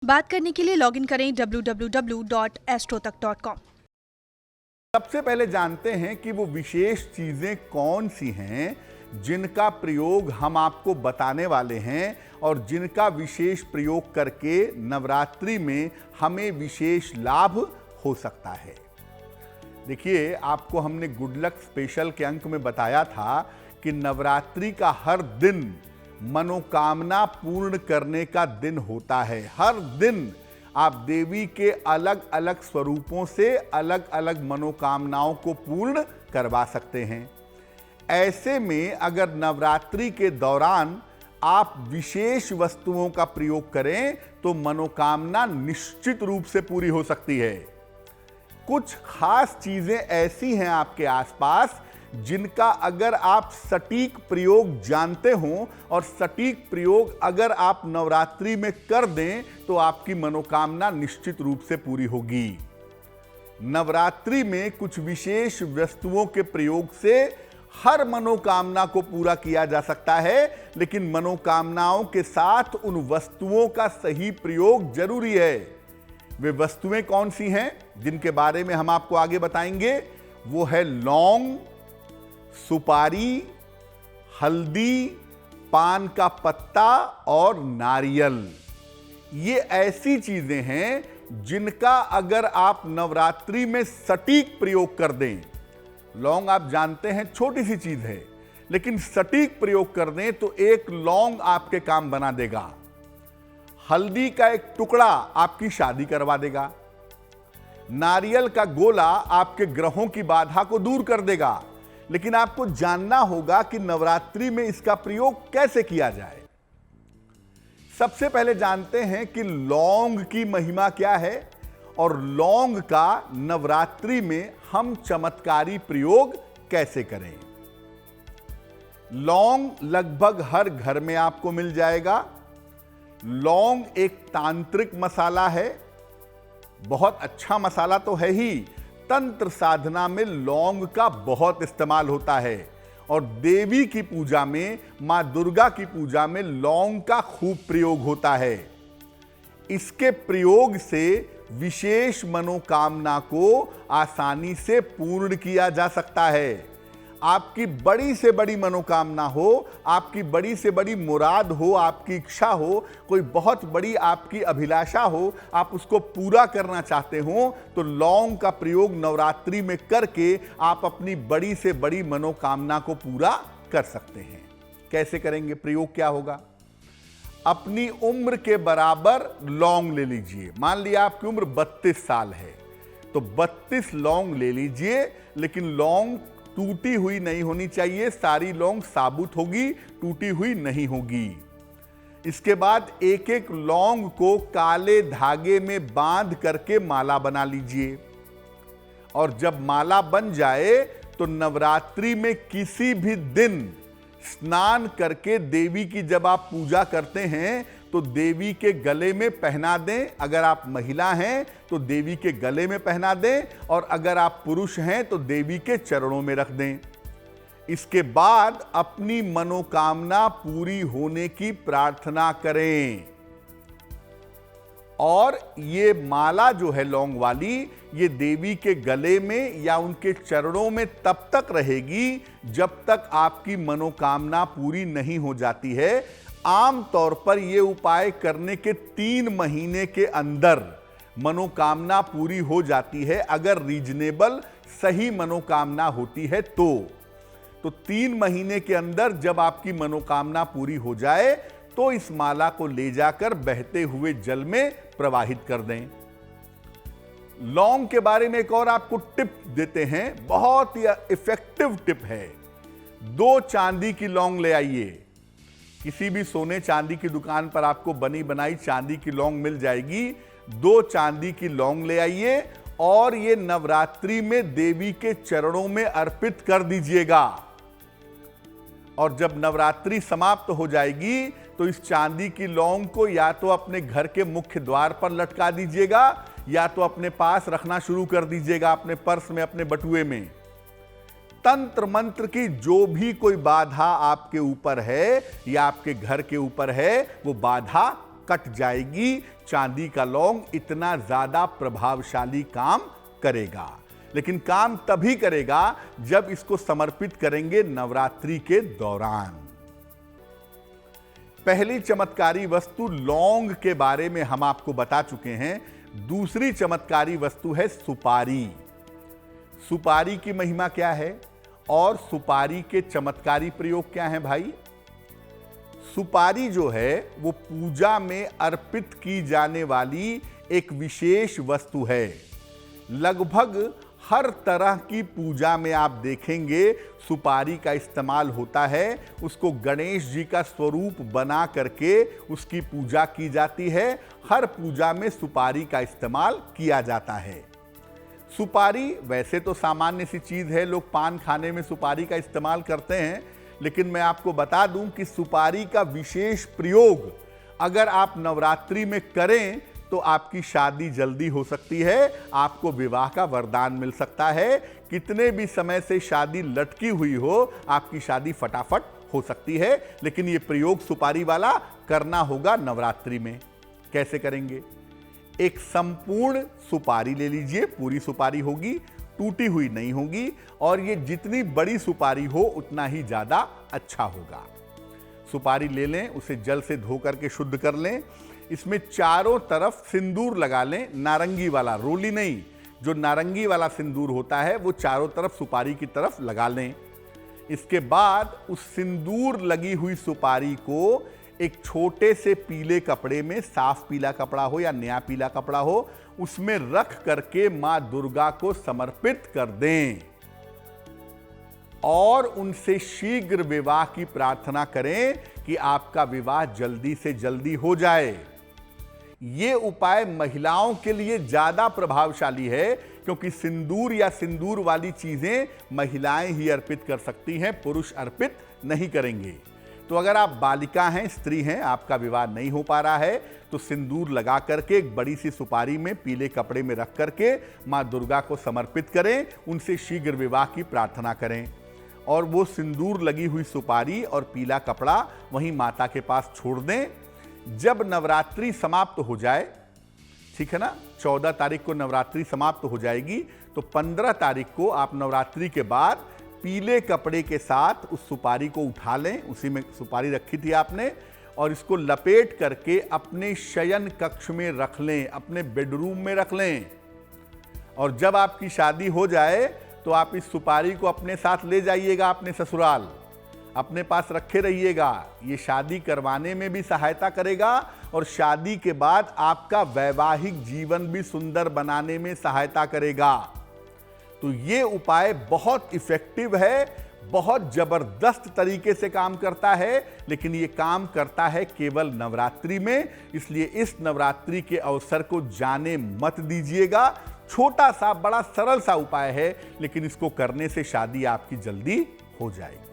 बात करने के लिए लॉगिन करें www.astrotak.com। सबसे पहले जानते हैं कि वो विशेष चीजें कौन सी हैं जिनका प्रयोग हम आपको बताने वाले हैं और जिनका विशेष प्रयोग करके नवरात्रि में हमें विशेष लाभ हो सकता है। देखिए, आपको हमने गुड लक स्पेशल के अंक में बताया था कि नवरात्रि का हर दिन मनोकामना पूर्ण करने का दिन होता है। हर दिन आप देवी के अलग अलग स्वरूपों से अलग अलग मनोकामनाओं को पूर्ण करवा सकते हैं। ऐसे में अगर नवरात्रि के दौरान आप विशेष वस्तुओं का प्रयोग करें तो मनोकामना निश्चित रूप से पूरी हो सकती है। कुछ खास चीजें ऐसी हैं आपके आसपास जिनका अगर आप सटीक प्रयोग जानते हो और सटीक प्रयोग अगर आप नवरात्रि में कर दें तो आपकी मनोकामना निश्चित रूप से पूरी होगी। नवरात्रि में कुछ विशेष वस्तुओं के प्रयोग से हर मनोकामना को पूरा किया जा सकता है, लेकिन मनोकामनाओं के साथ उन वस्तुओं का सही प्रयोग जरूरी है। वे वस्तुएं कौन सी हैं जिनके बारे में हम आपको आगे बताएंगे? वो है लौंग, सुपारी, हल्दी, पान का पत्ता और नारियल। ये ऐसी चीजें हैं जिनका अगर आप नवरात्रि में सटीक प्रयोग कर दें, लौंग आप जानते हैं छोटी सी चीज है, लेकिन सटीक प्रयोग कर दें तो एक लौंग आपके काम बना देगा। हल्दी का एक टुकड़ा आपकी शादी करवा देगा। नारियल का गोला आपके ग्रहों की बाधा को दूर कर देगा। लेकिन आपको जानना होगा कि नवरात्रि में इसका प्रयोग कैसे किया जाए। सबसे पहले जानते हैं कि लौंग की महिमा क्या है और लौंग का नवरात्रि में हम चमत्कारी प्रयोग कैसे करें। लौंग लगभग हर घर में आपको मिल जाएगा। लौंग एक तांत्रिक मसाला है, बहुत अच्छा मसाला तो है ही। तंत्र साधना में लौंग का बहुत इस्तेमाल होता है और देवी की पूजा में, मां दुर्गा की पूजा में लौंग का खूब प्रयोग होता है। इसके प्रयोग से विशेष मनोकामना को आसानी से पूर्ण किया जा सकता है। आपकी बड़ी से बड़ी मनोकामना हो, आपकी बड़ी से बड़ी मुराद हो, आपकी इच्छा हो, कोई बहुत बड़ी आपकी अभिलाषा हो, आप उसको पूरा करना चाहते हो तो लौंग का प्रयोग नवरात्रि में करके आप अपनी बड़ी से बड़ी मनोकामना को पूरा कर सकते हैं। कैसे करेंगे? प्रयोग क्या होगा? अपनी उम्र के बराबर लौंग ले लीजिए। मान लिया आपकी उम्र 32 साल है तो 32 लौंग ले लीजिए, लेकिन लौंग टूटी हुई नहीं होनी चाहिए। सारी लौंग साबुत होगी, टूटी हुई नहीं होगी। इसके बाद एक एक लौंग को काले धागे में बांध करके माला बना लीजिए और जब माला बन जाए तो नवरात्रि में किसी भी दिन स्नान करके देवी की जब आप पूजा करते हैं तो देवी के गले में पहना दें। अगर आप महिला हैं तो देवी के गले में पहना दें और अगर आप पुरुष हैं तो देवी के चरणों में रख दें। इसके बाद अपनी मनोकामना पूरी होने की प्रार्थना करें। और ये माला जो है लौंग वाली, ये देवी के गले में या उनके चरणों में तब तक रहेगी जब तक आपकी मनोकामना पूरी नहीं हो जाती है। आम तौर पर यह उपाय करने के 3 महीने के अंदर मनोकामना पूरी हो जाती है। अगर रीजनेबल सही मनोकामना होती है तो 3 महीने के अंदर जब आपकी मनोकामना पूरी हो जाए तो इस माला को ले जाकर बहते हुए जल में प्रवाहित कर दें। लौंग के बारे में एक और आपको टिप देते हैं, बहुत ही इफेक्टिव टिप है। 2 चांदी की लौंग ले आइए। किसी भी सोने चांदी की दुकान पर आपको बनी बनाई चांदी की लौंग मिल जाएगी। 2 चांदी की लौंग ले आइए और ये नवरात्रि में देवी के चरणों में अर्पित कर दीजिएगा। और जब नवरात्रि समाप्त हो जाएगी तो इस चांदी की लौंग को या तो अपने घर के मुख्य द्वार पर लटका दीजिएगा या तो अपने पास रखना शुरू कर दीजिएगा, अपने पर्स में, अपने बटुए में। तंत्र मंत्र की जो भी कोई बाधा आपके ऊपर है या आपके घर के ऊपर है, वो बाधा कट जाएगी। चांदी का लौंग इतना ज्यादा प्रभावशाली काम करेगा, लेकिन काम तभी करेगा जब इसको समर्पित करेंगे नवरात्रि के दौरान। पहली चमत्कारी वस्तु लौंग के बारे में हम आपको बता चुके हैं। दूसरी चमत्कारी वस्तु है सुपारी। सुपारी की महिमा क्या है और सुपारी के चमत्कारी प्रयोग क्या है भाई? सुपारी जो है वो पूजा में अर्पित की जाने वाली एक विशेष वस्तु है। लगभग हर तरह की पूजा में आप देखेंगे सुपारी का इस्तेमाल होता है। उसको गणेश जी का स्वरूप बना करके उसकी पूजा की जाती है। हर पूजा में सुपारी का इस्तेमाल किया जाता है। सुपारी वैसे तो सामान्य सी चीज है, लोग पान खाने में सुपारी का इस्तेमाल करते हैं, लेकिन मैं आपको बता दूं कि सुपारी का विशेष प्रयोग अगर आप नवरात्रि में करें तो आपकी शादी जल्दी हो सकती है, आपको विवाह का वरदान मिल सकता है। कितने भी समय से शादी लटकी हुई हो, आपकी शादी फटाफट हो सकती है। लेकिन यह प्रयोग सुपारी वाला करना होगा नवरात्रि में। कैसे करेंगे? एक संपूर्ण सुपारी ले लीजिए, पूरी सुपारी होगी, टूटी हुई नहीं होगी, और ये जितनी बड़ी सुपारी हो उतना ही ज्यादा अच्छा होगा। सुपारी ले लें, उसे जल से धो करके शुद्ध कर लें। इसमें चारों तरफ सिंदूर लगा लें, नारंगी वाला, रोली नहीं, जो नारंगी वाला सिंदूर होता है वो चारों तरफ सुपारी की तरफ लगा लें। इसके बाद उस सिंदूर लगी हुई सुपारी को एक छोटे से पीले कपड़े में, साफ पीला कपड़ा हो या नया पीला कपड़ा हो, उसमें रख करके मां दुर्गा को समर्पित कर दें और उनसे शीघ्र विवाह की प्रार्थना करें कि आपका विवाह जल्दी से जल्दी हो जाए। यह उपाय महिलाओं के लिए ज्यादा प्रभावशाली है, क्योंकि सिंदूर या सिंदूर वाली चीजें महिलाएं ही अर्पित कर सकती हैं, पुरुष अर्पित नहीं करेंगे। तो अगर आप बालिका हैं, स्त्री हैं, आपका विवाह नहीं हो पा रहा है, तो सिंदूर लगा करके एक बड़ी सी सुपारी में पीले कपड़े में रख करके मां दुर्गा को समर्पित करें, उनसे शीघ्र विवाह की प्रार्थना करें। और वो सिंदूर लगी हुई सुपारी और पीला कपड़ा वहीं माता के पास छोड़ दें। जब नवरात्रि समाप्त हो जाए, ठीक है ना, 14 तारीख को नवरात्रि समाप्त हो जाएगी, तो 15 तारीख को आप नवरात्रि के बाद पीले कपड़े के साथ उस सुपारी को उठा लें, उसी में सुपारी रखी थी आपने, और इसको लपेट करके अपने शयन कक्ष में रख लें, अपने बेडरूम में रख लें। और जब आपकी शादी हो जाए तो आप इस सुपारी को अपने साथ ले जाइएगा, अपने ससुराल अपने पास रखे रहिएगा। ये शादी करवाने में भी सहायता करेगा और शादी के बाद आपका वैवाहिक जीवन भी सुंदर बनाने में सहायता करेगा। तो ये उपाय बहुत इफेक्टिव है, बहुत जबरदस्त तरीके से काम करता है, लेकिन ये काम करता है केवल नवरात्रि में। इसलिए इस नवरात्रि के अवसर को जाने मत दीजिएगा। छोटा सा बड़ा सरल सा उपाय है, लेकिन इसको करने से शादी आपकी जल्दी हो जाएगी।